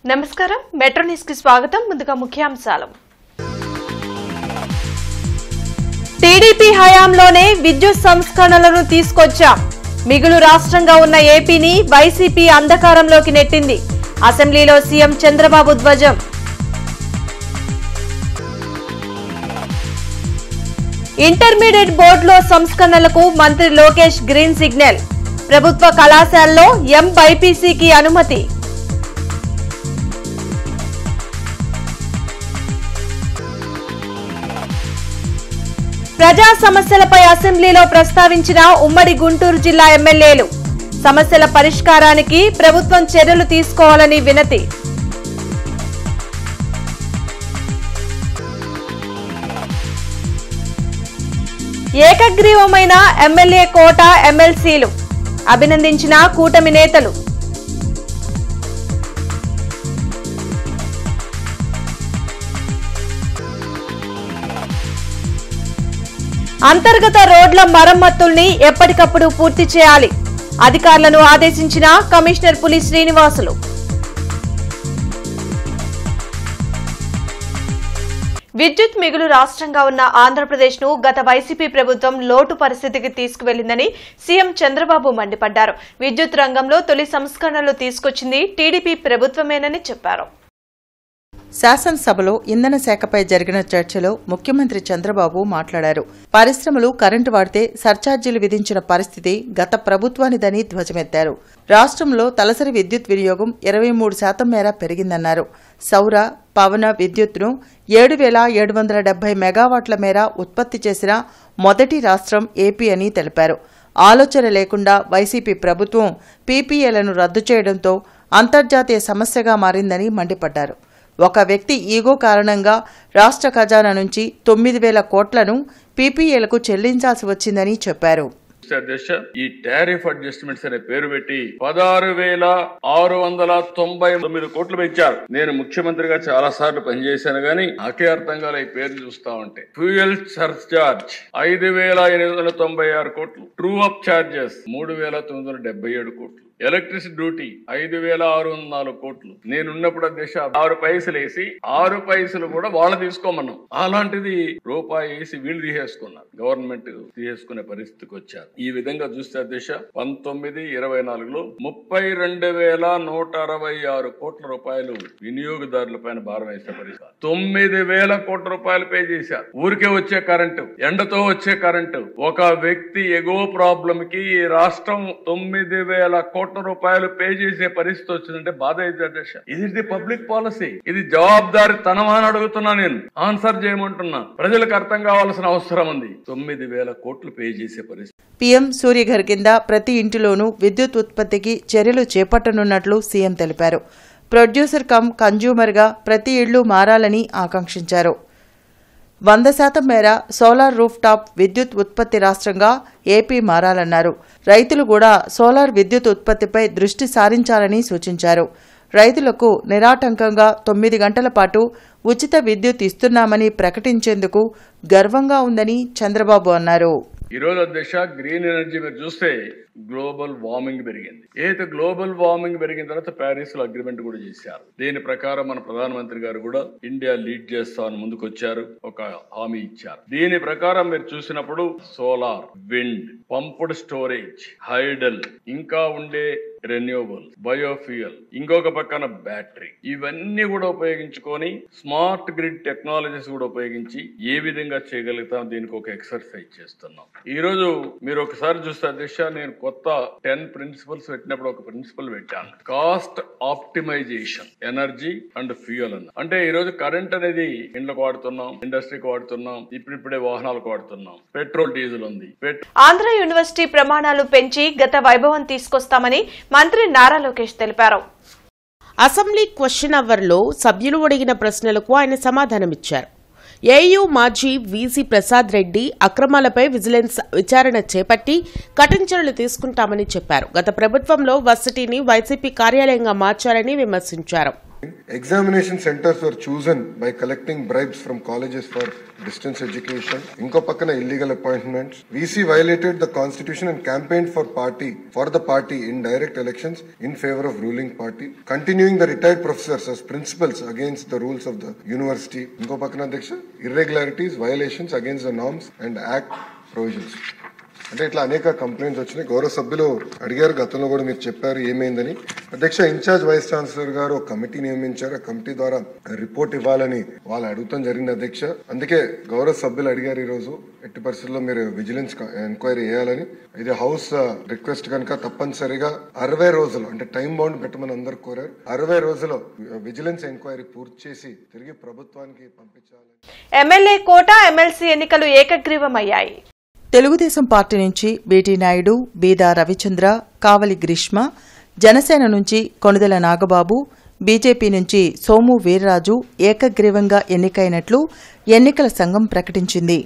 నమస్కారం metro news కి స్వాగతం ముందుగా ముఖ్యాంశాలు టీడీపీ హయాంలోనే విద్యుత్ సంస్కరణలను తీసుకొచ్చాం మిగులు రాష్ట్రంగా ఉన్న ఏపీని వైసీపీ అంధకారంలోకి నెట్టింది అసెంబ్లీలో సీఎం చంద్రబాబు ధ్వజం ఇంటర్మీడియట్ బోర్డులో సంస్కరణలకు మంత్రి లోకేష్ గ్రీన్ సిగ్నల్ ప్రభుత్వ కళాశాలలో ఎంబైపీసీకి అనుమతి ప్రజా సమస్యలపై అసెంబ్లీలో ప్రస్తావించిన ఉమ్మడి గుంటూరు జిల్లా ఎమ్మెల్యేలు సమస్యల పరిష్కారానికి ప్రభుత్వం చర్యలు తీసుకోవాలని వినతి ఏకగ్రీవమైన ఎమ్మెల్యే కోట ఎమ్మెల్సీలు అభినందించిన కూటమి నేతలు అంతర్గత రోడ్ల మరమ్మతుల్ని ఎప్పటికప్పుడు పూర్తి చేయాలి అధికారులను ఆదేశించిన కమిషనర్ పులి శ్రీనివాసులు విద్యుత్ మిగులు రాష్ట్రంగా ఉన్న ఆంధ్రప్రదేశ్ ను గత వైసీపీ ప్రభుత్వం లోటు పరిస్థితికి తీసుకువెళ్లిందని సీఎం చంద్రబాబు మండిపడ్డారు విద్యుత్ రంగంలో తొలి సంస్కరణలు తీసుకొచ్చింది టీడీపీ ప్రభుత్వమేనని చెప్పారు శాసనసభలో ఇంధన శాఖపై జరిగిన చర్చలో ముఖ్యమంత్రి చంద్రబాబు మాట్లాడారు పరిశ్రమలు కరెంటు వాడితే సర్ఛార్జీలు విధించిన పరిస్థితి గత ప్రభుత్వానిదని ధ్వజమెత్తారు రాష్ట్రంలో తలసరి విద్యుత్ వినియోగం 23% మేర పెరిగిందన్నారు సౌర పవన విద్యుత్తును 7,770 మెగావాట్ల మేర ఉత్పత్తి చేసిన మొదటి రాష్ట్రం ఏపీ అని తెలిపారు ఆలోచన లేకుండా వైసీపీ ప్రభుత్వం పీపీఏలను రద్దు చేయడంతో అంతర్జాతీయ సమస్యగా మారిందని మండిపడ్డారు ఒక వ్యక్తి ఈగో కారణంగా రాష్ట్ర ఖజానా నుంచి 9,000 కోట్లను పీపీఏలకు చెల్లించాల్సి వచ్చిందని చెప్పారు ఈ టారిఫ్ అడ్జస్ట్మెంట్స్ అనే పేరు పెట్టి 16,699 కోట్లు పెంచారు. నేను ముఖ్యమంత్రిగా చాలా సార్లు పనిచేశాను గానీ నాకే అర్థం కాలే ఈ పేరు చూస్తా ఉంటే. ఫ్యూయల్ సర్చార్జ్ 5,896 కోట్లు, ట్రూ అప్ చార్జెస్ 3,977 కోట్లు, ఎలక్ట్రిసిటీ డ్యూటీ 5,604 కోట్లు. నేనున్నప్పుడు అధ్యక్ష 6 పైసలు వేసి 6 పైసలు కూడా వాళ్ళు తీసుకోమన్నాం. అలాంటిది రూపాయి వేసి వీళ్ళు తీసేసుకున్నారు. గవర్నమెంట్ తీసేసుకునే పరిస్థితికి వచ్చారు. ఈ విధంగా చూస్తే అధ్యక్ష 19-24లో 32,166 కోట్ల రూపాయలు వినియోగదారుల పైన భారం వేసే పరిస్థితి. 9,000 కోట్ల రూపాయలు పే చేశారు. ఊరికే వచ్చే కరెంటు, ఎండతో వచ్చే కరెంటు, ఒక వ్యక్తి ఎగో ప్రాబ్లం కి ఈ రాష్ట్రం 9,000 కోట్ల రూపాయలు పే చేసే పరిస్థితి వచ్చిందంటే బాధ అయితే అధ్యక్ష. ఇది పబ్లిక్ పాలసీ, ఇది జవాబుదారి తనమని అడుగుతున్నా, నేను ఆన్సర్ చేయమంటున్నా. ప్రజలకు అర్థం కావాల్సిన అవసరం ఉంది. 9,000 కోట్లు పే చేసే పరిస్థితి. పీఎం సూర్యఘర్ కింద ప్రతి ఇంటిలోనూ విద్యుత్ ఉత్పత్తికి చర్యలు చేపట్టనున్నట్లు సీఎం తెలిపారు ప్రొడ్యూసర్ కమ్ కన్జ్యూమర్ గా ప్రతి ఇళ్లు మారాలని ఆకాంక్షించారు 100% మేర సోలార్ రూఫ్ టాప్ విద్యుత్ ఉత్పత్తి రాష్ట్రంగా ఏపీ మారాలన్నారు రైతులు కూడా సోలార్ విద్యుత్ ఉత్పత్తిపై దృష్టి సారించాలని సూచించారు రైతులకు నిరాటంకంగా 9 గంటల పాటు ఉచిత విద్యుత్ ఇస్తున్నామని ప్రకటించేందుకు గర్వంగా ఉందని చంద్రబాబు అన్నారు ఈ రోజు అధ్యక్ష గ్రీన్ ఎనర్జీ మీరు చూస్తే గ్లోబల్ వార్మింగ్ పెరిగింది. ఏదైతే గ్లోబల్ వార్మింగ్ పెరిగిన తర్వాత ప్యారిస్ లో అగ్రిమెంట్ కూడా చేశారు. దీని ప్రకారం మన ప్రధానమంత్రి గారు కూడా ఇండియా లీడ్ చేస్తామని ముందుకు వచ్చారు, ఒక హామీ ఇచ్చారు. దీని ప్రకారం మీరు చూసినప్పుడు solar, wind, pumped storage, hydel, ఇంకా ఉండే రెన్యూవబుల్, బయోఫ్యూయల్, ఇంకొక పక్కన బ్యాటరీ, ఇవన్నీ కూడా ఉపయోగించుకొని స్మార్ట్ గ్రిడ్ టెక్నాలజీస్ కూడా ఉపయోగించి ఏ విధంగా చేయగలుగుతాం దీనికి ఒక ఎక్సర్సైజ్ చేస్తున్నాం. ఈ రోజు మీరు ఒకసారి చూస్తే అధ్యక్ష నేను కొత్త 10 ప్రిన్సిపల్స్ పెట్టినప్పుడు ఒక ప్రిన్సిపల్ పెట్టాను, cost optimization energy and fuel అన్న. అంటే ఈ రోజు కరెంట్ అనేది ఇండ్లకు వాడుతున్నాం, ఇండస్ట్రీకి వాడుతున్నాం, ఇప్పుడిప్పుడే వాహనాలకు వాడుతున్నాం, పెట్రోల్ డీజిల్ ఉంది. ఆంధ్ర యూనివర్సిటీ ప్రమాణాలు పెంచి గత వైభవం తీసుకొస్తామని మంత్రి నారా లోకేష్ తెలిపారు. అసెంబ్లీ క్వశ్చన్ అవర్లో సభ్యులు అడిగిన ప్రశ్నలకు ఆయన సమాధానమిచ్చారు. ఏయూ మాజీ వీసీ ప్రసాద్ రెడ్డి అక్రమాలపై విజిలెన్స్ విచారణ చేపట్టి కఠిన చర్యలు తీసుకుంటామని చెప్పారు. గత ప్రభుత్వంలో వర్సిటీని వైసీపీ కార్యాలయంగా మార్చారని విమర్శించారు. Examination centers were chosen by collecting bribes from colleges for distance education. Inko pakkana illegal appointments. VC violated the constitution and campaigned for the party in direct elections in favor of ruling party. Continuing the retired professors as principals against the rules of the university. Inko pakkana Adhyaksha, irregularities, violations against the norms and act provisions. అంటే ఇట్లా అనేక complaints వచ్చినాయి. గౌరవ సభ్యులు అడిగారు, గతంలో కూడా మీరు చెప్పారు ఏమైందని. అధ్యక్ష, ఇన్ఛార్జ్ వైస్ ఛాన్సలర్ గారు ఒక కమిటీ నియమించారు. ఆ కమిటీ ద్వారా రిపోర్ట్ ఇవ్వాలని వాళ్ళు అడుగుతాం జరిగింది అధ్యక్ష. అందుకే గౌరవ సభ్యులు అడిగారు ఈ రోజు ఎట్టి పరిస్థితుల్లో మీరు విజిలెన్స్ ఎంక్వైరీ చేయాలని. ఇది హౌస్ రిక్వెస్ట్ కనుక తప్పనిసరిగా 60 రోజులు అంటే టైం బౌండ్ పెట్టమని అందరు కోరారు. 60 రోజుల్లో విజిలెన్స్ ఎంక్వైరీ పూర్తి చేసి తిరిగి ప్రభుత్వానికి పంపించాలని. ఎమ్మెల్యే కోట ఎమ్మెల్సీ ఎన్నికలు ఏకగ్రీవమయ్యాయి. తెలుగుదేశం పార్టీ నుంచి బీటీ నాయుడు, బీదా రవిచంద్ర, కావలి గ్రీష్మ, జనసేన నుంచి కొణిదెల నాగబాబు, బీజేపీ నుంచి సోము వీర్రాజు ఏకగ్రీవంగా ఎన్నికైనట్లు ఎన్నికల సంఘం ప్రకటించింది.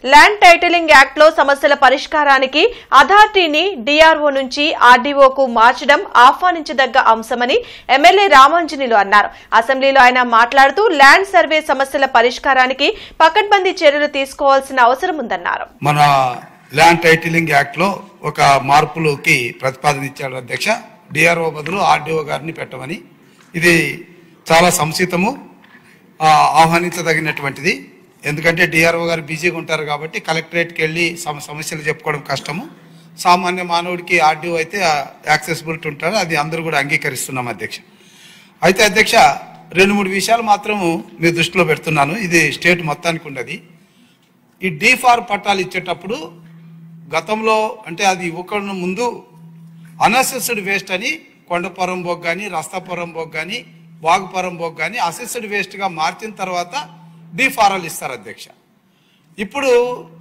ల్యాండ్ టైటిలింగ్ యాక్ట్ లో సమస్యల పరిష్కారానికి అథారిటీని డీఆర్ఓ నుంచి ఆర్డీఓకు మార్చడం ఆహ్వానించదగ్గ అంశమని ఎమ్మెల్యే రామాంజనేయులు అన్నారు. అసెంబ్లీలో ఆయన మాట్లాడుతూ ల్యాండ్ సర్వే సమస్యల పరిష్కారానికి పకడ్బందీ చర్యలు తీసుకోవాల్సిన అవసరం ఉందన్నారు. మన ల్యాండ్ టైటిలింగ్ యాక్ట్ లో ఒక మార్పులకి ప్రతిపాదన ఇచ్చాడు అధ్యక్ష. డిఆర్ఓ బదులు ఆర్డీఓ గారిని పెట్టమని. ఇది చాలా సంసితము, ఆహ్వానించదగినటువంటిది. ఎందుకంటే డిఆర్ఓ గారు బిజీగా ఉంటారు కాబట్టి కలెక్టరేట్కి వెళ్ళి సమస్యలు చెప్పుకోవడం కష్టము. సామాన్య మానవుడికి ఆర్డీఓ అయితే యాక్సెసిబిలిటీ ఉంటారు. అది అందరూ కూడా అంగీకరిస్తున్నాం అధ్యక్ష. అయితే అధ్యక్ష, 2-3 విషయాలు మాత్రము మీ దృష్టిలో పెడుతున్నాను. ఇది స్టేట్ మొత్తానికి ఉన్నది. ఈ డీఫార్ పట్టాలు ఇచ్చేటప్పుడు గతంలో అంటే అది ఇవ్వకుండా ముందు అన్అసెస్డ్ వేస్ట్ అని కొండపురం బోగ్ కానీ, రస్తాపురం బోగ్ కానీ, వాగుపురం బోగ్ కానీ అసెస్డ్ వేస్ట్గా మార్చిన తర్వాత డీఫారాలు ఇస్తారు అధ్యక్ష. ఇప్పుడు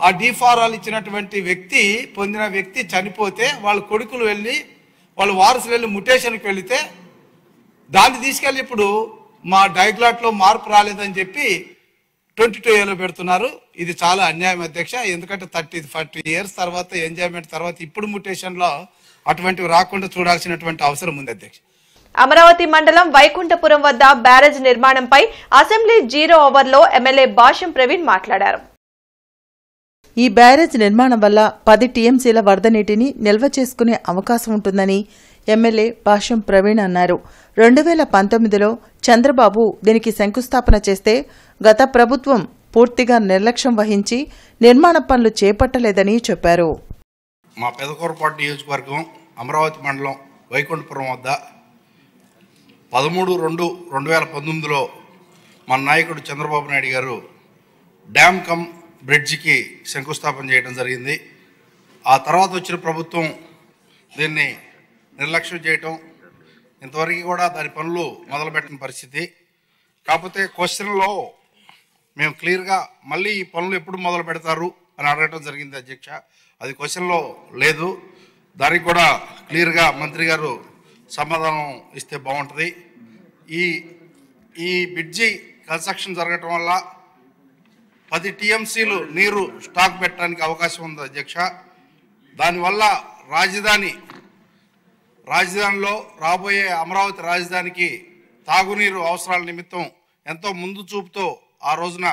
ఆ డీఫారాలు ఇచ్చినటువంటి వ్యక్తి, పొందిన వ్యక్తి చనిపోతే వాళ్ళ కొడుకులు వెళ్ళి, వాళ్ళ వారసులు వెళ్ళి ముటేషన్కి వెళితే దాన్ని తీసుకెళ్ళి ఇప్పుడు మా డైగ్లాట్లో మార్పు రాలేదని చెప్పి 22A పెడుతున్నారు. ఇది చాలా అన్యాయం అధ్యక్ష. ఎందుకంటే 30-40 years తర్వాత ఎంజాయ్మెంట్ తర్వాత ఇప్పుడు ముటేషన్లో అటువంటివి రాకుండా చూడాల్సినటువంటి అవసరం ఉంది అధ్యక్ష. అమరావతి మండలం వైకుంఠపురం వద్ద బ్యారేజ్ నిర్మాణంపై అసెంబ్లీ 0 ఓవర్లో ఎమ్మెల్యే భాష్యం ప్రవీణ్ మాట్లాడారు. ఈ బ్యారేజ్ నిర్మాణం వల్ల 10 టీఎంసీల వరద నీటిని నిల్వ చేసుకునే అవకాశం ఉంటుందని ఎమ్మెల్యే భాష్యం ప్రవీణ్ అన్నారు. 2019లో చంద్రబాబు దీనికి శంకుస్థాపన చేస్తే గత ప్రభుత్వం పూర్తిగా నిర్లక్ష్యం వహించి నిర్మాణ పనులు చేపట్టలేదని చెప్పారు. మా పెదకూరపాటు నియోజకవర్గం అమరావతి మండలం వైకుంఠపురం వద్ద 13/2/2019లో మన నాయకుడు చంద్రబాబు నాయుడు గారు డ్యామ్ కమ్ బ్రిడ్జికి శంకుస్థాపన చేయడం జరిగింది. ఆ తర్వాత వచ్చిన ప్రభుత్వం దీన్ని నిర్లక్ష్యం చేయటం, ఇంతవరకు కూడా దాని పనులు మొదలుపెట్టిన పరిస్థితి. కాకపోతే క్వశ్చన్లో మేము క్లియర్గా మళ్ళీ ఈ పనులు ఎప్పుడు మొదలు పెడతారు అని అడగటం జరిగింది అధ్యక్ష. అది క్వశ్చన్లో లేదు. దానికి కూడా క్లియర్గా మంత్రి గారు సమాధానం ఇస్తే బాగుంటుంది. ఈ బ్రిడ్జి కన్స్ట్రక్షన్ జరగటం వల్ల 10 టీఎంసీలు నీరు స్టాక్ పెట్టడానికి అవకాశం ఉంది అధ్యక్ష. దానివల్ల రాజధానిలో రాబోయే అమరావతి రాజధానికి తాగునీరు అవసరాల నిమిత్తం ఎంతో ముందు చూపుతో ఆ రోజున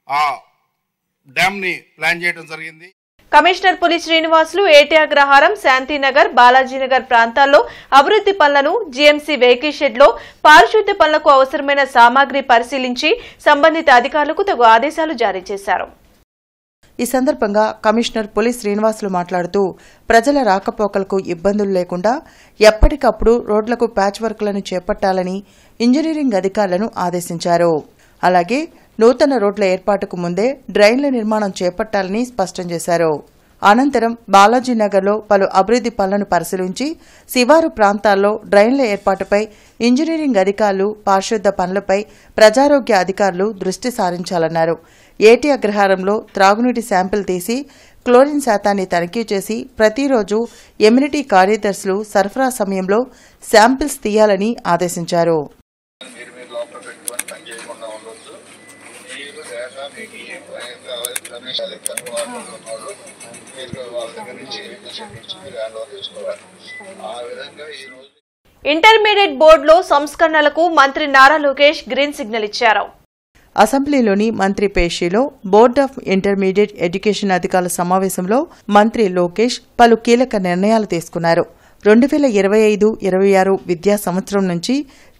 ఆ డ్యామ్ని ప్లాన్ చేయడం జరిగింది. కమిషనర్ పులి శ్రీనివాసులు ఏటీ అగ్రహారం, శాంతినగర్, బాలాజీనగర్ ప్రాంతాల్లో అభివృద్ది పనులను జీఎంసీ వెహికల్ షెడ్లో పారిశుద్ధ్య పనులకు అవసరమైన సామాగ్రి పరిశీలించి సంబంధిత అధికారులకు తగు ఆదేశాలు జారీ చేశారు. ఈ సందర్భంగా కమిషనర్ పులి శ్రీనివాసులు మాట్లాడుతూ ప్రజల రాకపోకలకు ఇబ్బందులు లేకుండా ఎప్పటికప్పుడు రోడ్లకు ప్యాచ్ వర్క్లను చేపట్టాలని ఇంజనీరింగ్ అధికారులను ఆదేశించారు. అలాగే నూతన రోడ్ల ఏర్పాటుకు ముందే డ్రైన్ల నిర్మాణం చేపట్టాలని స్పష్టం చేశారు. అనంతరం బాలాజీనగర్లో పలు అభివృద్ది పనులను పరిశీలించి శివారు ప్రాంతాల్లో డ్రైన్ల ఏర్పాటుపై ఇంజనీరింగ్ అధికారులు, పారిశుద్ధ్య పనులపై ప్రజారోగ్య అధికారులు దృష్టి సారించాలన్నారు. ఏటీ అగ్రహారంలో త్రాగునీటి శాంపిల్ తీసి క్లోరిన్ శాతాన్ని తనిఖీ చేసి ప్రతిరోజు ఎమ్యూనిటీ కార్యదర్శులు సరఫరా సమయంలో శాంపిల్స్ తీయాలని ఆదేశించారు. ఇంటర్మీడియట్ బోర్డులో సంస్కరణలకు మంత్రి నారా లోకేష్ గ్రీన్ సిగ్నల్ ఇచ్చారు. అసెంబ్లీలోని మంత్రి పేషీలో బోర్డ్ ఆఫ్ ఇంటర్మీడియట్ ఎడ్యుకేషన్ అధికారుల సమావేశంలో మంత్రి లోకేష్ పలు కీలక నిర్ణయాలు తీసుకున్నారు. 2025-26 విద్యా సంవత్సరం నుంచి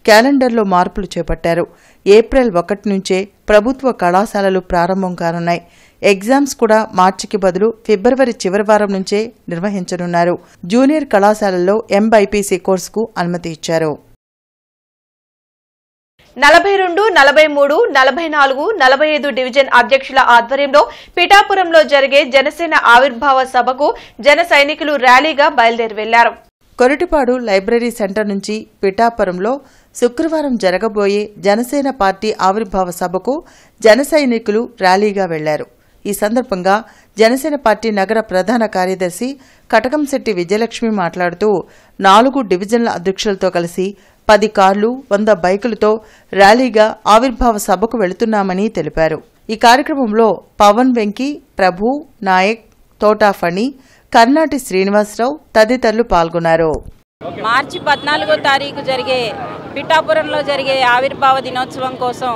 క్యాలెండర్లో మార్పులు చేపట్టారు. ఏప్రిల్ 1 నుంచే ప్రభుత్వ కళాశాలలు ప్రారంభం కానున్నాయి. ఎగ్జామ్స్ కూడా మార్చికి బదులు ఫిబ్రవరి చివరి వారం నుంచే నిర్వహించనున్నారు. జూనియర్ కళాశాలల్లో ఎంబైపీసీ కోర్సుకు అనుమతి ఇచ్చారు. 42, 43, 44, 45 డివిజన్ అధ్యక్షుల ఆధ్వర్యంలో పిఠాపురంలో జరిగే జనసేన ఆవిర్భావ సభకు జన సైనికులు ర్యాలీగా బయలుదేరి వెళ్లారు. కొరటిపాడు లైబ్రరీ సెంటర్ నుంచి పిఠాపురంలో శుక్రవారం జరగబోయే జనసేన పార్టీ ఆవిర్భావ సభకు జన సైనికులు ర్యాలీగా వెళ్లారు. ఈ సందర్భంగా జనసేన పార్టీ నగర ప్రధాన కార్యదర్శి కటకంశెట్టి విజయలక్ష్మి మాట్లాడుతూ 4 డివిజన్ల అధ్యక్షులతో కలిసి 10 కార్లు 100 బైకులతో ర్యాలీగా ఆవిర్భావ సభకు వెళుతున్నామని తెలిపారు. ఈ కార్యక్రమంలో పవన్ వెంకీ, ప్రభు నాయక్, తోటా ఫణి, కర్నాటి శ్రీనివాసరావు తదితరులు పాల్గొన్నారు. మార్చి 14వ తారీఖు జరిగే పిఠాపురంలో జరిగే ఆవిర్భావ దినోత్సవం కోసం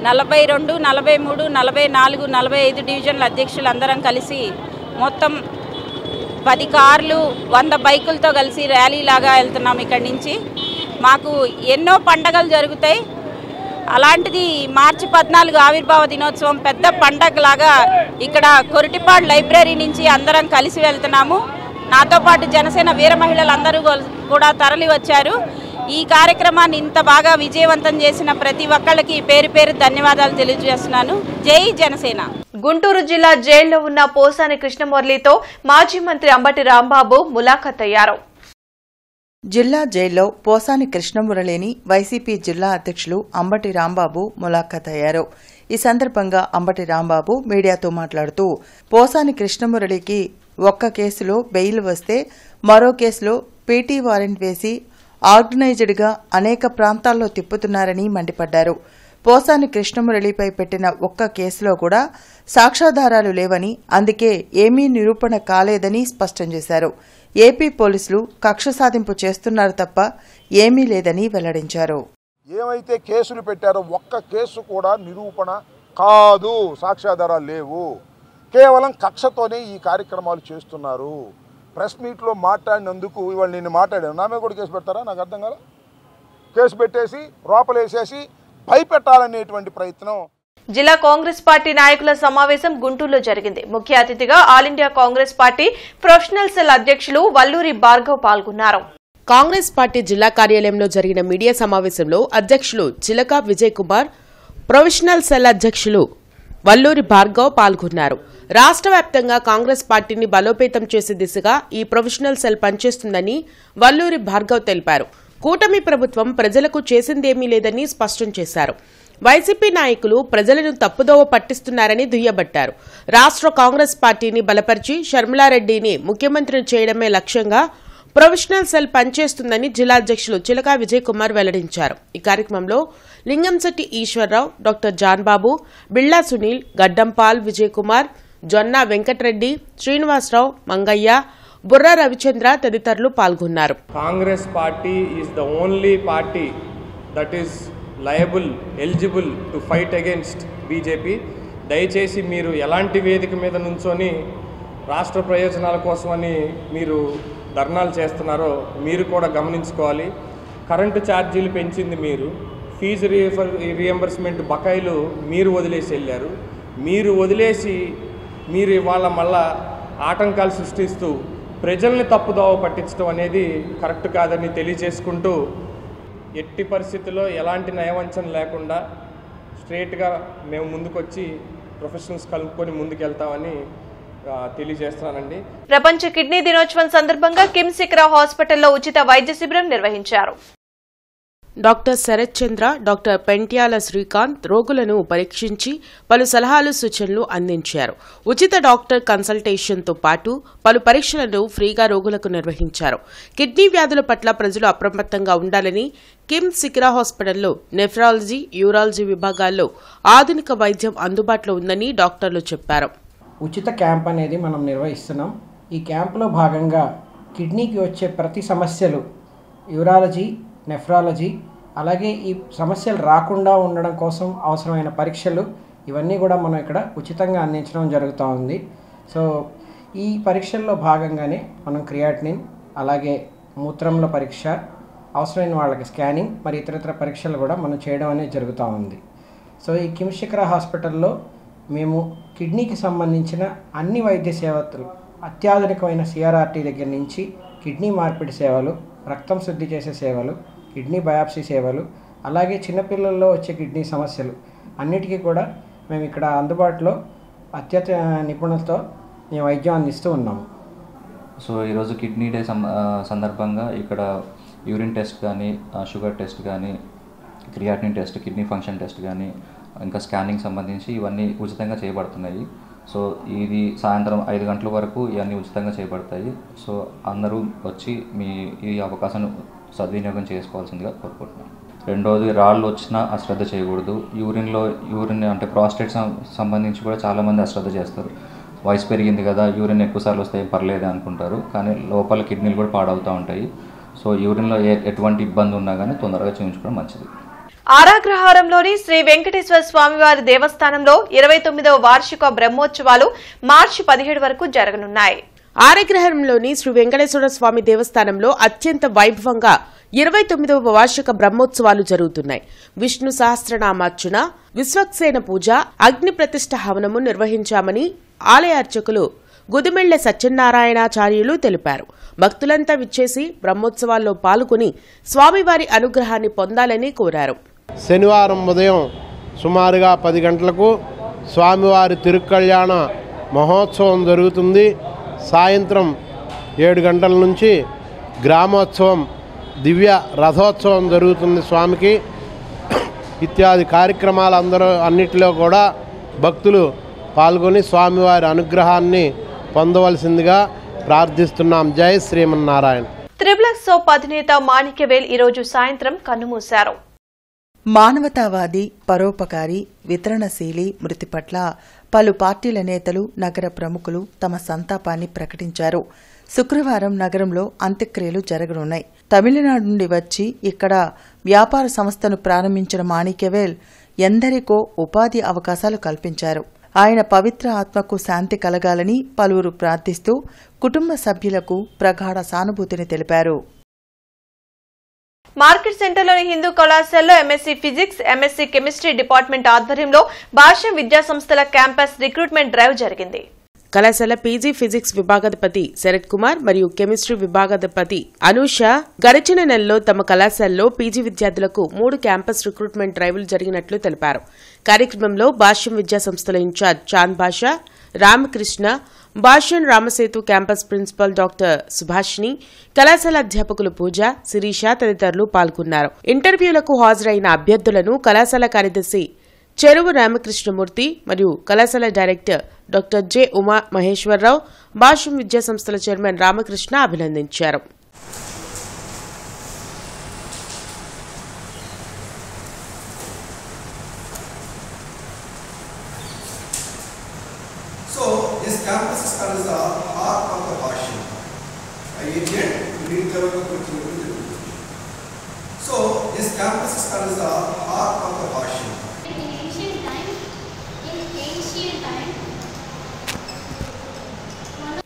42, 43, 44, 45 డివిజన్ల అధ్యక్షులందరం కలిసి మొత్తం 10 కార్లు 100 బైకులతో కలిసి ర్యాలీలాగా వెళ్తున్నాం. ఇక్కడి నుంచి మాకు ఎన్నో పండగలు జరుగుతాయి. అలాంటిది మార్చి 14 ఆవిర్భావ దినోత్సవం పెద్ద పండగలాగా ఇక్కడ కొరటిపాడు లైబ్రరీ నుంచి అందరం కలిసి వెళ్తున్నాము. నాతో పాటు జనసేన వీర మహిళలందరూ కూడా తరలి వచ్చారు. ఈ కార్యక్రమాన్ని ఇంత బాగా విజయవంతం చేసిన ప్రతి ఒక్కళ్ళకి పేరు పేరు ధన్యవాదాలు తెలియజేస్తున్నాను. జై జనసేన. గుంటూరు జిల్లా జైల్లో ఉన్న పోసాని కృష్ణమురళితో మాజీ మంత్రి అంబటి రాంబాబు ములాఖత్ అయ్యారు. జిల్లా జైల్లో పోసాని కృష్ణమురళిని వైసీపీ జిల్లా అధ్యక్షులు అంబటి రాంబాబు ములాఖత్ అయ్యారు. ఈ సందర్భంగా అంబటి రాంబాబు మీడియాతో మాట్లాడుతూ పోసాని కృష్ణమురళికి ఒక్క కేసులో బెయిల్ వస్తే మరో కేసులో పీటీ వారెంట్ వేసి ఆర్గనైజ్డ్గా అనేక ప్రాంతాల్లో తిప్పుతున్నారని మండిపడ్డారు. పోసాని కృష్ణమురళిపై పెట్టిన ఒక్క కేసులో కూడా సాక్ష్యాధారాలు లేవని, అందుకే ఏమీ నిరూపణ కాలేదని స్పష్టం చేశారు. ఏపీ పోలీసులు కక్ష సాధింపు చేస్తున్నారు తప్ప ఏమీ లేదని వెల్లడించారు. ఏమైతే కేసులు పెట్టారో ఒక్క కేసు కూడా నిరూపణ కాదు, సాక్ష్యాధారాలు లేవు. కేవలం కక్షతోనే ఈ కార్యక్రమాలు చేస్తున్నారు. ప్రెస్ మీట్లో మాట్లాడినందుకు ఇవాళ నేను మాట్లాడాను, నా మీద కూడా కేసు పెడతారా? నాకు అర్థం కాదు. కేసు పెట్టేసి లోపలేసేసి భయపెట్టాలనేటువంటి ప్రయత్నం. జిల్లా కాంగ్రెస్ పార్టీ నాయకుల సమావేశం గుంటూరులో జరిగింది. ముఖ్య అతిథిగా all India Congress party professional cell అధ్యక్షులు వల్లూరి భార్గవ్ పాల్గొన్నారు. కాంగ్రెస్ పార్టీ జిల్లా కార్యాలయంలో జరిగిన మీడియా సమావేశంలో అధ్యక్షులు చిలక విజయ్ కుమార్, ప్రొఫెషనల్ సెల్ అధ్యక్షులు వల్లూరి భార్గవ్ పాల్గొన్నారు. రాష్ట్ర వ్యాప్తంగా కాంగ్రెస్ పార్టీని బలోపేతం చేసే దిశగా ఈ ప్రొఫెషనల్ సెల్ పనిచేస్తుందని వల్లూరి భార్గవ్ తెలిపారు. కూటమి ప్రభుత్వం ప్రజలకు చేసిందేమీ లేదని స్పష్టం చేశారు. వైసీపీ నాయకులు ప్రజలను తప్పుదోవ పట్టిస్తున్నారని దుయ్యబట్టారు. రాష్ట్ర కాంగ్రెస్ పార్టీని బలపరిచి షర్మిలారెడ్డిని ముఖ్యమంత్రిని చేయడమే లక్ష్యంగా ప్రొఫెషనల్ సెల్ పనిచేస్తుందని జిల్లా అధ్యక్షులు చిలక విజయ్ కుమార్ వెల్లడించారు. ఈ కార్యక్రమంలో లింగంశెట్టి ఈశ్వరరావు, డాక్టర్ జాన్బాబు, బిళ్లా సునీల్, గడ్డంపాల్ విజయ్ కుమార్, జొన్నా వెంకటరెడ్డి, శ్రీనివాసరావు, మంగయ్య, బుర్రా రవిచంద్ర తదితరులు పాల్గొన్నారు. Congress party is the only party that is liable, eligible to fight against BJP. దయచేసి మీరు ఎలాంటి వేదిక మీద నుంచొని రాష్ట్ర ప్రయోజనాల కోసమని మీరు ధర్నాలు చేస్తున్నారో మీరు కూడా గమనించుకోవాలి. కరెంటు ఛార్జీలు పెంచింది మీరు, ఫీజు రీఎంబర్స్మెంట్ బకాయిలు మీరు వదిలేసి వెళ్ళారు. మీరు వదిలేసి మీరు ఇవాళ మళ్ళా ఆటంకాలు సృష్టిస్తూ ప్రజల్ని తప్పుదోవ పట్టించడం అనేది కరెక్ట్ కాదని తెలియజేసుకుంటూ, ఎట్టి పరిస్థితుల్లో ఎలాంటి నయవంచన లేకుండా స్ట్రేట్గా మేము ముందుకొచ్చి ప్రొఫెషనల్స్ కలుపుకొని ముందుకెళ్తామని తెలియజేస్తున్నానండి. ప్రపంచ కిడ్నీ దినోత్సవం సందర్భంగా కిమ్స్ ఇక్రా హాస్పిటల్లో ఉచిత వైద్య శిబిరం నిర్వహించారు. డాక్టర్ శరత్ చంద్ర, డాక్టర్ పెంట్యాల శ్రీకాంత్ రోగులను పరీక్షించి పలు సలహాలు సూచనలు అందించారు. ఉచిత డాక్టర్ కన్సల్టేషన్తో పాటు పలు పరీక్షలను ఫ్రీగా రోగులకు నిర్వహించారు. కిడ్నీ వ్యాధుల పట్ల ప్రజలు అప్రమత్తంగా ఉండాలని కిమ్స్ ఇక్రా హాస్పిటల్లో నెఫ్రాలజీ, యూరాలజీ విభాగాల్లో ఆధునిక వైద్యం అందుబాటులో ఉందని డాక్టర్లు చెప్పారు. ఉచిత క్యాంప్ అనేది మనం నిర్వహిస్తున్నాం. ఈ క్యాంపులో భాగంగా కిడ్నీకి వచ్చే ప్రతి సమస్యలు యూరాలజీ, నెఫ్రాలజీ, అలాగే ఈ సమస్యలు రాకుండా ఉండడం కోసం అవసరమైన పరీక్షలు ఇవన్నీ కూడా మనం ఇక్కడ ఉచితంగా అందించడం జరుగుతూ ఉంది. సో ఈ పరీక్షల్లో భాగంగానే మనం క్రియాటినిన్, అలాగే మూత్రంలో పరీక్ష, అవసరమైన వాళ్ళకి స్కానింగ్, మరి ఇతరత్ర పరీక్షలు కూడా మనం చేయడం అనేది జరుగుతూ ఉంది. సో ఈ కిమ్స్ శిఖర హాస్పిటల్లో మేము కిడ్నీకి సంబంధించిన అన్ని వైద్య సేవలు, అత్యాధునికమైన సిఆర్ఆర్టీ దగ్గర నుంచి కిడ్నీ మార్పిడి సేవలు, రక్తం శుద్ధి చేసే సేవలు, కిడ్నీ బయాప్సీ సేవలు, అలాగే చిన్నపిల్లల్లో వచ్చే కిడ్నీ సమస్యలు అన్నిటికీ కూడా మేము ఇక్కడ అందుబాటులో అత్యంత నిపుణులతో మేము వైద్యం అందిస్తూ ఉన్నాము. సో ఈరోజు కిడ్నీ డే సందర్భంగా ఇక్కడ యూరిన్ టెస్ట్ కానీ, షుగర్ టెస్ట్ కానీ, creatinine test, kidney function test కానీ, ఇంకా స్కానింగ్ సంబంధించి ఇవన్నీ ఉచితంగా చేయబడుతున్నాయి. సో ఇది సాయంత్రం 5 గంటల వరకు ఇవన్నీ ఉచితంగా చేయబడతాయి. సో అందరూ వచ్చి ఈ అవకాశాన్ని సద్వినియోగం చేసుకోవాల్సిందిగా కోరుకుంటున్నాను. రెండోది, రాళ్ళు వచ్చినా అశ్రద్ధ చేయకూడదు. యూరిన్ అంటే ప్రాస్టేట్ సంబంధించి కూడా చాలామంది అశ్రద్ధ చేస్తారు. వయసు పెరిగింది కదా, యూరిన్ ఎక్కువసార్లు వస్తే పర్లేదు అనుకుంటారు, కానీ లోపల కిడ్నీలు కూడా పాడవుతూ ఉంటాయి. సో యూరిన్లో ఎటువంటి ఇబ్బంది ఉన్నా కానీ తొందరగా చేయించుకోవడం మంచిది. ఆరాగ్రహారంలోని శ్రీ వెంకటేశ్వర స్వామివారి దేవస్థానంలో 29వ వార్షిక బ్రహ్మోత్సవాలు మార్చి 17 వరకు జరగనున్నాయి. ఆరాగ్రహారంలోని శ్రీ వెంకటేశ్వర స్వామి దేవస్థానంలో అత్యంత వైభవంగా 29వ వార్షిక బ్రహ్మోత్సవాలు జరుగుతున్నాయి. విష్ణు సహస్రనామార్చన, విశ్వక్సేన పూజ, అగ్ని ప్రతిష్ఠ హవనము నిర్వహించామని ఆలయ అర్చకులు గుదిమెళ్ల సత్యనారాయణాచార్యులు తెలిపారు. భక్తులంతా విచ్చేసి బ్రహ్మోత్సవాల్లో పాల్గొని స్వామివారి అనుగ్రహాన్ని పొందాలని కోరారు. శనివారం ఉదయం సుమారుగా 10 గంటలకు స్వామివారి తిరుకళ్యాణ మహోత్సవం జరుగుతుంది. సాయంత్రం 7 గంటల నుంచి గ్రామోత్సవం, దివ్య రథోత్సవం జరుగుతుంది స్వామికి. ఇత్యాది కార్యక్రమాలు అన్నిటిలో కూడా భక్తులు పాల్గొని స్వామివారి అనుగ్రహాన్ని పొందవలసిందిగా ప్రార్థిస్తున్నాం. జై శ్రీమన్నారాయణ. త్రిబ్లక్ సోప్ అధినేత మాణిక్యవేల్ ఈరోజు సాయంత్రం కన్నుమూశారు. మానవతావాది, పరోపకారి, వితరణశీలి మృతి పట్ల పలు పార్టీల నేతలు, నగర ప్రముఖులు తమ సంతాపాన్ని ప్రకటించారు. శుక్రవారం నగరంలో అంత్యక్రియలు జరగనున్నాయి. తమిళనాడు నుండి వచ్చి ఇక్కడ వ్యాపార సంస్థను ప్రారంభించిన మాణిక్యవేల్ ఎందరికో ఉపాధి అవకాశాలు కల్పించారు. ఆయన పవిత్ర ఆత్మకు శాంతి కలగాలని పలువురు ప్రార్థిస్తూ కుటుంబ సభ్యులకు ప్రగాఢ సానుభూతిని తెలిపారు. మార్కెట్ సెంటర్లోని హిందూ కళాశాలలో MSc physics, MSc chemistry department ఆధ్వర్యంలో భాష్యం విద్యాసంస్థల క్యాంపస్ రిక్రూట్మెంట్ డ్రైవ్ జరిగింది. కళాశాల పీజీ ఫిజిక్స్ విభాగాధిపతి శరత్ కుమార్ మరియు కెమిస్ట్రీ విభాగాధిపతి అనూష గడిచిన నెలలో తమ కళాశాలలో పీజీ విద్యార్థులకు 3 క్యాంపస్ రిక్రూట్మెంట్ డ్రైవ్లు జరిగినట్లు తెలిపారు. కార్యక్రమంలో భాష్యం విద్యాసంస్థల incharge Chand Basha, Ramakrishna, Bhashyam Ramasethu campus principal doctor Subhashini, కళాశాల అధ్యాపకులు పూజ, శిరీష తదితరులు పాల్గొన్నారు. ఇంటర్వ్యూలకు హాజరైన అభ్యర్థులను కళాశాల కార్యదర్శి చెరువు రామకృష్ణమూర్తి మరియు కళాశాల director doctor J Uma Maheswararao, Bhashyam విద్యాసంస్థల చైర్మన్ రామకృష్ణ అభినందించారు.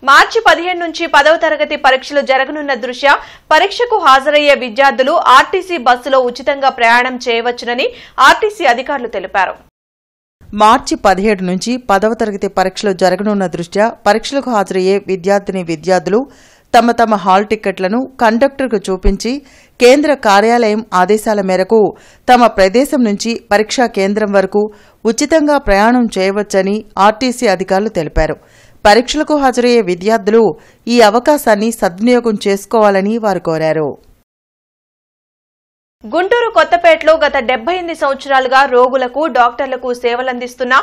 మార్చి 17 నుంచి 10వ తరగతి పరీక్షలు జరగనున్న దృష్ట్యా పరీక్షకు హాజరయ్యే విద్యార్థులు ఆర్టీసీ బస్సులో ఉచితంగా ప్రయాణం చేయవచ్చునని ఆర్టీసీ అధికారులు తెలిపారు. మార్చి 17 నుంచి 10వ తరగతి పరీక్షలు జరగనున్న దృష్ట్యా పరీక్షలకు హాజరయ్యే విద్యార్థులు తమ హాల్ టిక్కెట్లను కండక్టర్కు చూపించి కేంద్ర కార్యాలయం ఆదేశాల మేరకు తమ ప్రదేశం నుంచి పరీక్షా కేంద్రం వరకు ఉచితంగా ప్రయాణం చేయవచ్చని ఆర్టీసీ అధికారులు తెలిపారు. పరీక్షలకు హాజరయ్యే విద్యార్థులు ఈ అవకాశాన్ని సద్వినియోగం చేసుకోవాలని వారు కోరారు. గుంటూరు కొత్తపేటలో గత 78 సంవత్సరాలుగా రోగులకు, డాక్టర్లకు సేవలందిస్తున్న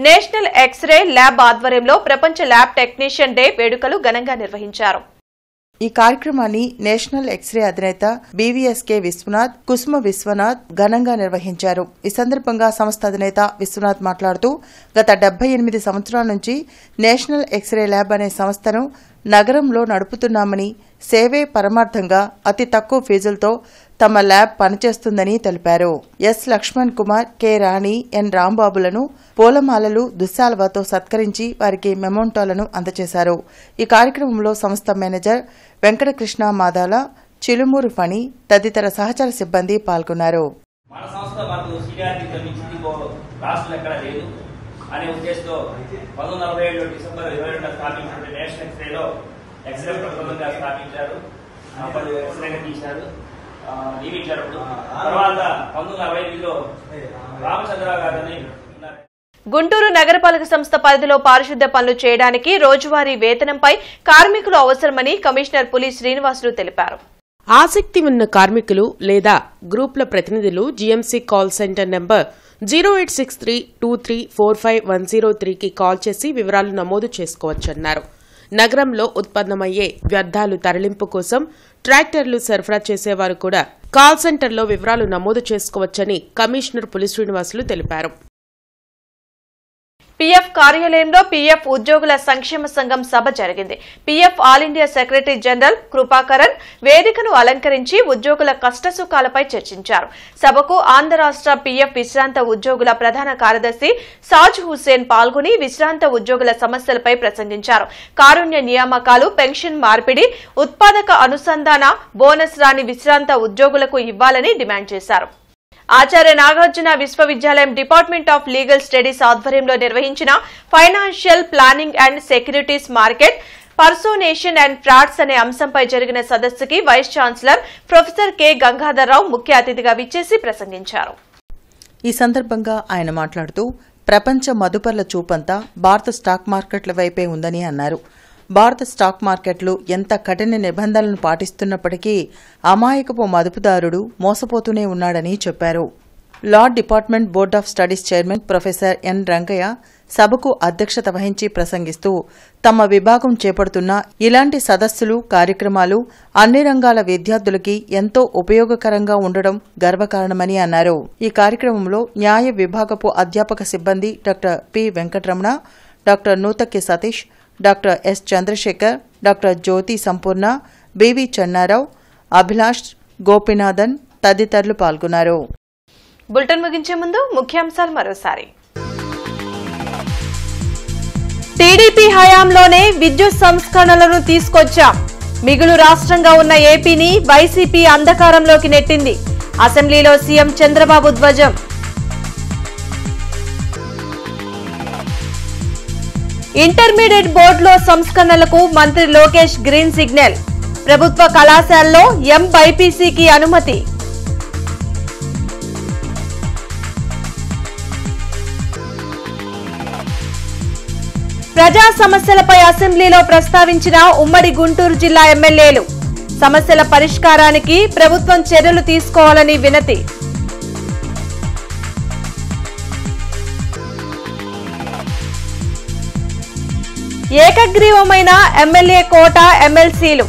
నేషనల్ ఎక్స్రే ల్యాబ్ ఆధ్వర్యంలో ప్రపంచ ల్యాబ్ టెక్నీషియన్ డే వేడుకలు ఘనంగా నిర్వహించారు. ఈ కార్యక్రమాన్ని నేషనల్ ఎక్స్రే అధినేత బీవీఎస్కే విశ్వనాథ్, కుసుమ విశ్వనాథ్ ఘనంగా నిర్వహించారు. ఈ సందర్భంగా సంస్థ అధినేత విశ్వనాథ్ మాట్లాడుతూ గత 78 సంవత్సరాల నుంచి నేషనల్ ఎక్స్రే ల్యాబ్ అనే సంస్థను నగరంలో నడుపుతున్నామని, సేవే పరమార్థంగా అతి తక్కువ ఫీజులతో తమ ల్యాబ్ పనిచేస్తుందని తెలిపారు. ఎస్ లక్ష్మణ్ కుమార్, కె రాణి, ఎన్ రాంబాబులను పూలమాలలు, దుశ్శాల్వాతో సత్కరించి వారికి మెమోంటోలను అందజేశారు. ఈ కార్యక్రమంలో సంస్థ మేనేజర్ వెంకటకృష్ణ మాదాల, చిలుమూరు ఫణి తదితర సహచర సిబ్బంది పాల్గొన్నారు. మన సంస్థ మనకు సీనియారిటీతో మించింది రాష్ట్రంలో ఎక్కడా లేదు అనే ఉద్దేశంతో 1947 డిసెంబర్ 22న స్థాపించిన నేషనల్ ఎక్స్రేలో ఎక్స్రే ప్రథమంగా స్థాపించారు. అప్పుడు ఎక్స్రేగా తీశారు, నియమించారు. తర్వాత 1965లో రామచంద్రరావు గారిని గుంటూరు నగరపాలక సంస్థ పరిధిలో పారిశుద్ధ్య పనులు చేయడానికి రోజువారీ వేతనంపై కార్మికులు అవసరమని కమిషనర్ పులి శ్రీనివాసులు తెలిపారు. ఆసక్తి ఉన్న కార్మికులు లేదా గ్రూపుల ప్రతినిధులు GMC call centre number 0863234510 call చేసి వివరాలు నమోదు చేసుకోవచ్చన్నారు. నగరంలో ఉత్పన్నమయ్యే వ్యర్థాలు తరలింపు కోసం ట్రాక్టర్లు సరఫరా చేసేవారు కూడా కాల్ సెంటర్లో వివరాలు నమోదు చేసుకోవచ్చని కమిషనర్ పులి శ్రీనివాసులు తెలిపారు. పీఎఫ్ కార్యాలయంలో పీఎఫ్ ఉద్యోగుల సంక్షేమ సంఘం సభ జరిగింది. PF all India secretary general Krupakaran వేదికను అలంకరించి ఉద్యోగుల కష్టసుఖాలపై చర్చించారు. సభకు ఆంధ్ర రాష్ట్ర పీఎఫ్ విశ్రాంత ఉద్యోగుల ప్రధాన కార్యదర్శి సాజ్ హుస్సేన్ పాల్గొని విశ్రాంత ఉద్యోగుల సమస్యలపై ప్రసంగించారు. కారుణ్య నియామకాలు, పెన్షన్ మార్పిడి, ఉత్పాదక అనుసంధాన బోనస్ రాని విశ్రాంత ఉద్యోగులకు ఇవ్వాలని డిమాండ్ చేశారు. ఆచార్య నాగార్జున విశ్వవిద్యాలయం డిపార్ట్మెంట్ ఆఫ్ లీగల్ స్టడీస్ ఆధ్వర్యంలో నిర్వహించిన financial planning and securities market personation and frauds అనే అంశంపై జరిగిన సదస్సుకి vice chancellor professor K Gangadharrao ముఖ్య అతిథిగా విచ్చేసి ప్రసంగించారు. ఈ సందర్భంగా ఆయన మాట్లాడుతూ ప్రపంచ మదుపర్ల చూపంతా భారత స్టాక్ మార్కెట్ల వైపే ఉందని అన్నారు. భారత స్టాక్ మార్కెట్లు ఎంత కఠిన నిబంధనలను పాటిస్తున్నప్పటికీ అమాయకపు మదుపుదారుడు మోసపోతూనే ఉన్నాడని చెప్పారు. Law department board of studies chairman professor N Rangaiah సభకు అధ్యక్షత వహించి ప్రసంగిస్తూ తమ విభాగం చేపడుతున్న ఇలాంటి సదస్సులు, కార్యక్రమాలు అన్ని రంగాల విద్యార్థులకి ఎంతో ఉపయోగకరంగా ఉండడం గర్వకారణమని అన్నారు. ఈ కార్యక్రమంలో న్యాయ విభాగపు అధ్యాపక సిబ్బంది doctor P Venkataramana, doctor Nuthakki Satish, doctor S Chandrasekhar, doctor Jyothi Sampoorna, BV Chenna Rao, Abhilash, గోపినాథన్ తదితరులు పాల్గొన్నారు. బులెటిన్ ముగించే ముందు ముఖ్యాంశాలు మరోసారి. టీడీపీ హయాంలోనే విద్యుత్ సంస్కరణలను తీసుకొచ్చాం. మిగులు రాష్ట్రంగా ఉన్న ఏపీని వైసీపీ అంధకారంలోకి నెట్టింది. అసెంబ్లీలో సీఎం చంద్రబాబు ధ్వజం. ఇంటర్మీడియట్ బోర్డులో సంస్కరణలకు మంత్రి లోకేష్ గ్రీన్ సిగ్నల్. ప్రభుత్వ కళాశాలలో ఎంబైపీసీకి అనుమతి. ప్రజా సమస్యలపై అసెంబ్లీలో ప్రస్తావించిన ఉమ్మడి గుంటూరు జిల్లా ఎమ్మెల్యేలు. సమస్యల పరిష్కారానికి ప్రభుత్వం చర్యలు తీసుకోవాలని వినతి. ఏకగ్రీవమైన ఎమ్మెల్యే కోట, ఎమ్మెల్సీలు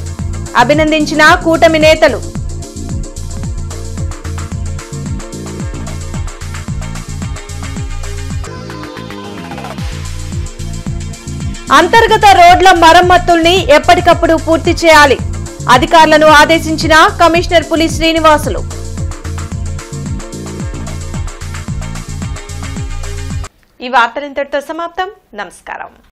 అభినందించిన కూటమి నేతలు. అంతర్గత రోడ్ల మరమ్మతుల్ని ఎప్పటికప్పుడు పూర్తి చేయాలి. అధికారులను ఆదేశించిన కమిషనర్ పులి శ్రీనివాసులు. ఈ వార్తలు ఇంతటితో సమాప్తం. నమస్కారం.